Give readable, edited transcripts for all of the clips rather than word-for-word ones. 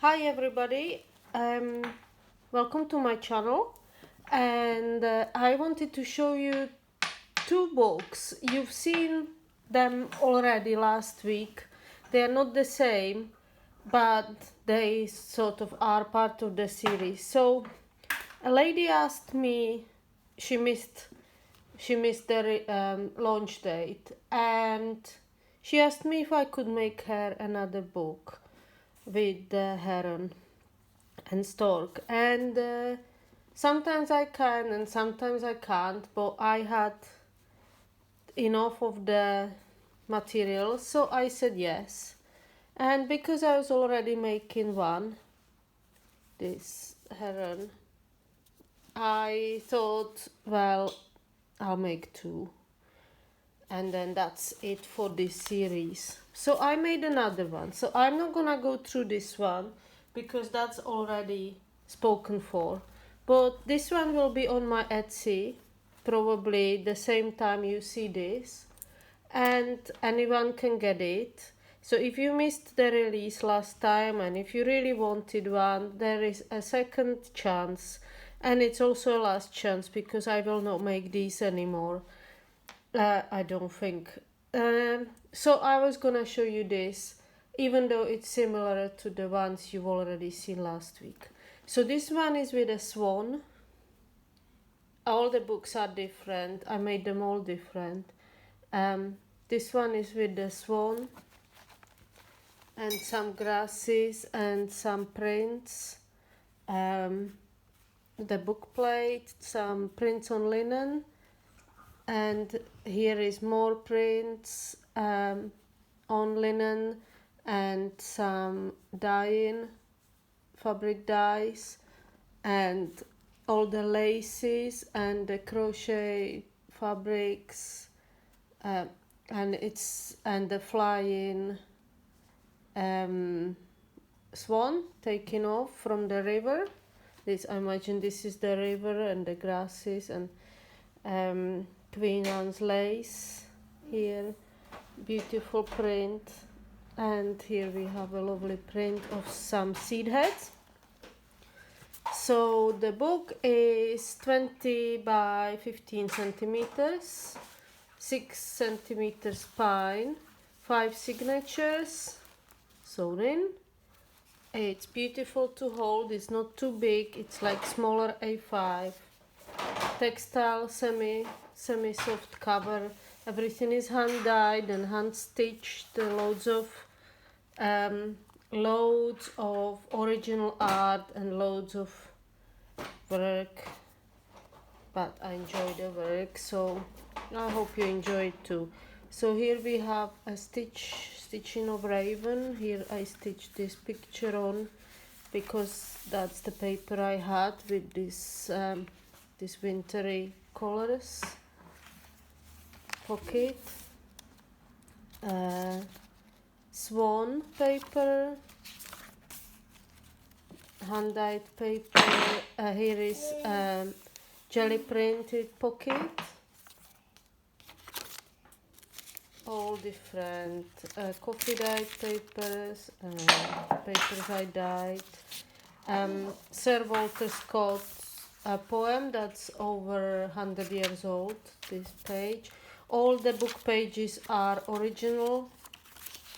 Hi everybody, welcome to my channel, and I wanted to show you two books. You've seen them already last week. They are not the same, but they sort of are part of the series. So a lady asked me, she missed the launch date, and she asked me if I could make her another book with the heron and stork, and sometimes I can and sometimes I can't, but I had enough of the material, so I said yes. And because I was already making one, this heron, I thought, well, I'll make two, and then that's it for this series. So I made another one, so I'm not gonna go through this one because that's already spoken for, but this one will be on my Etsy probably the same time you see this, and anyone can get it. So if you missed the release last time and if you really wanted one, there is a second chance, and it's also a last chance because I will not make these anymore. I don't think. So I was gonna show you this, even though it's similar to the ones you've already seen last week. So this one is with a swan. All the books are different. I made them all different. This one is with the swan and some grasses and some prints. The book plate, some prints on linen, and here is more prints on linen and some dyeing, fabric dyes, and all the laces and the crochet fabrics, and the flying swan taking off from the river. This, I imagine this is the river and the grasses, and Queen Anne's lace here, beautiful print, and here we have a lovely print of some seed heads. So the book is 20 by 15 centimeters, 6 centimeters spine, 5 signatures sewn in. It's beautiful to hold, it's not too big, it's like smaller A5. Textile, semi-soft cover. Everything is hand dyed and hand stitched. Loads of original art and loads of work. But I enjoy the work, so I hope you enjoy it too. So here we have a stitching of raven. Here I stitched this picture on because that's the paper I had with this this wintry colors. Pocket, swan paper, hand dyed paper. Here is jelly printed pocket. All different coffee dyed papers, papers I dyed. Sir Walter Scott's poem that's over 100 years old, this page. All the book pages are original,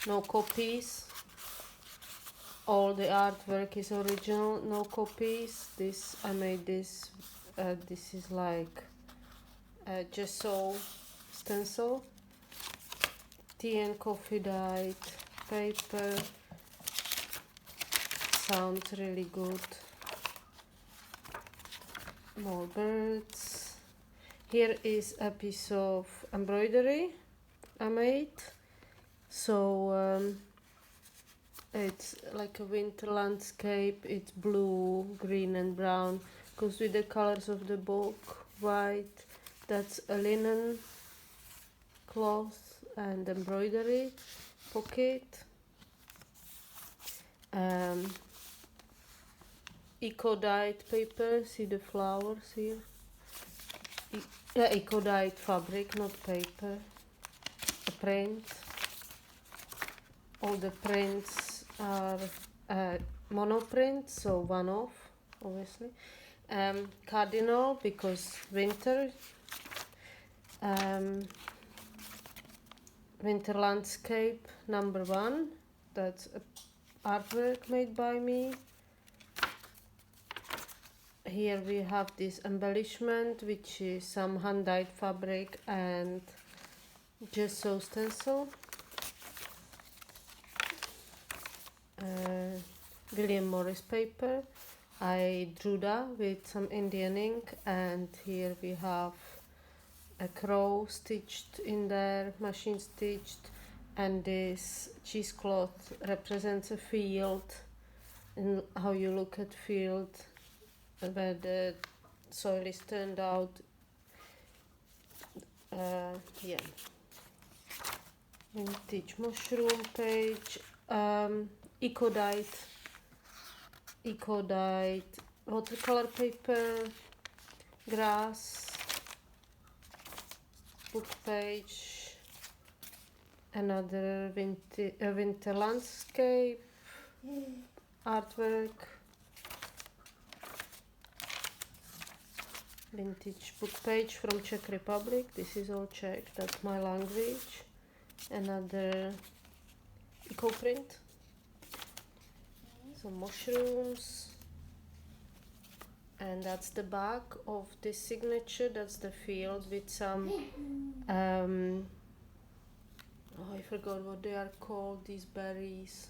no copies. All the artwork is original, no copies. This, I made this, this is like gesso stencil. Tea and coffee dyed paper, sounds really good. More birds. Here is a piece of embroidery I made. So it's like a winter landscape. It's blue, green and brown. Goes with the colors of the book. White. That's a linen cloth and embroidery pocket. Eco dyed paper. See the flowers here. Eco dyed fabric, not paper. A print. All the prints are monoprint, so one off, obviously. Cardinal, because winter. Winter Landscape number 1. That's artwork made by me. Here we have this embellishment, which is some hand-dyed fabric and gesso stencil. William Morris paper. I drew that with some Indian ink, and here we have a crow stitched in there, machine stitched, and this cheesecloth represents a field, and how you look at field where the soil is turned out. Yeah. Vintage mushroom page, eco-dyed watercolor paper, grass, book page, another winter landscape artwork, vintage book page from Czech Republic. This is all Czech, that's my language. Another eco print, some mushrooms, and that's the back of this signature. That's the field with some I forgot what they are called, these berries,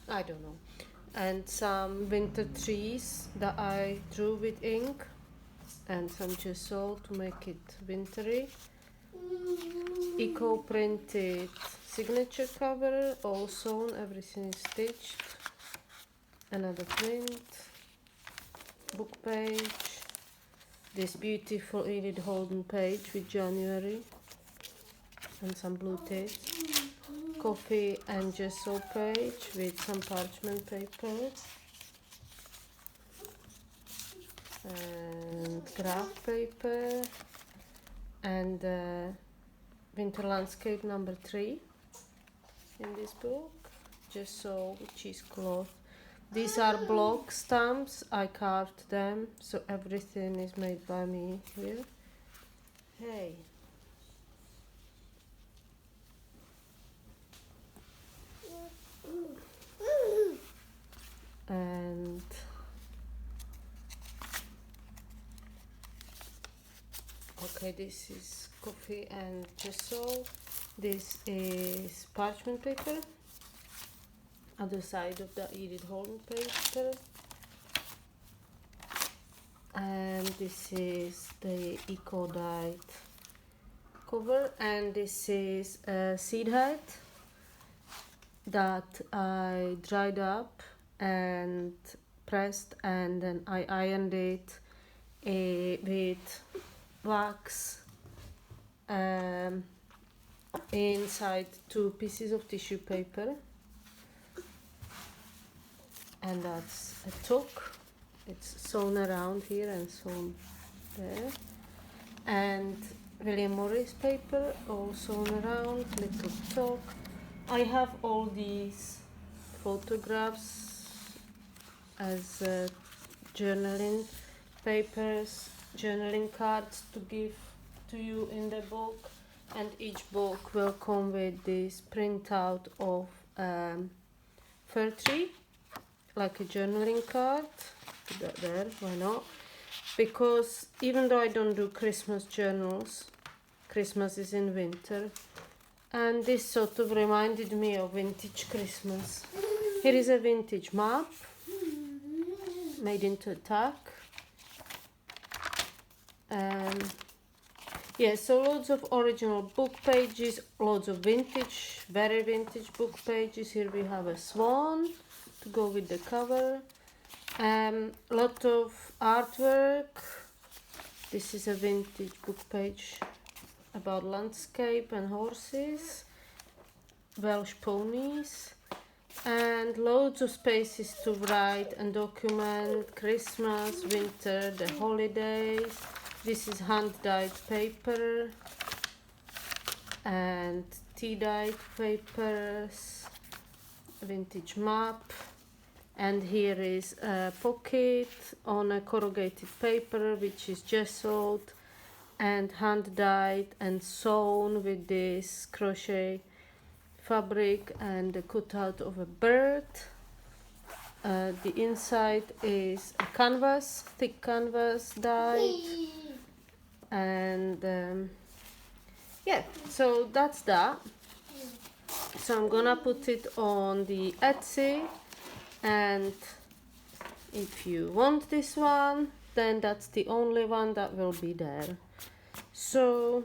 I don't know, and some winter trees that I drew with ink and some gesso to make it wintry. Eco printed signature cover, all sewn, everything is stitched. Another print, book page, this beautiful Edith Holden page with January and some blue tape, coffee and gesso page with some parchment paper and graph paper, and winter landscape number 3 in this book, gesso cheesecloth. These are block stamps, I carved them, so everything is made by me here. Hey. And okay, this is coffee and gesso. This is parchment paper. Other side of the Edith Holden paper. And this is the eco-dyed cover, and this is a seed head that I dried up and pressed, and then I ironed it with wax inside 2 pieces of tissue paper, and that's a toque. It's sewn around here and sewn there, and William Morris paper all sewn around, little toque. I have all these photographs as journaling papers, journaling cards to give to you in the book, and each book will come with this printout of fir tree, like a journaling card. Put that there, why not? Because even though I don't do Christmas journals, Christmas is in winter, and this sort of reminded me of vintage Christmas. Here is a vintage map made into a tag. Yeah, so loads of original book pages, loads of vintage, very vintage book pages. Here we have a swan to go with the cover. Lot of artwork. This is a vintage book page about landscape and horses, Welsh ponies, and loads of spaces to write and document Christmas, winter, the holidays. This is hand-dyed paper and tea-dyed papers, vintage map. And here is a pocket on a corrugated paper, which is gessoed and hand dyed and sewn with this crochet fabric and the cutout of a bird. The inside is a canvas, thick canvas dyed, and yeah, so that's that. So I'm gonna put it on the Etsy, and if you want this one, then that's the only one that will be there. So,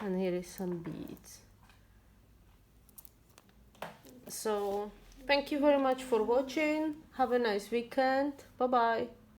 and here is some beads. So thank you very much for watching. Have a nice weekend. Bye bye.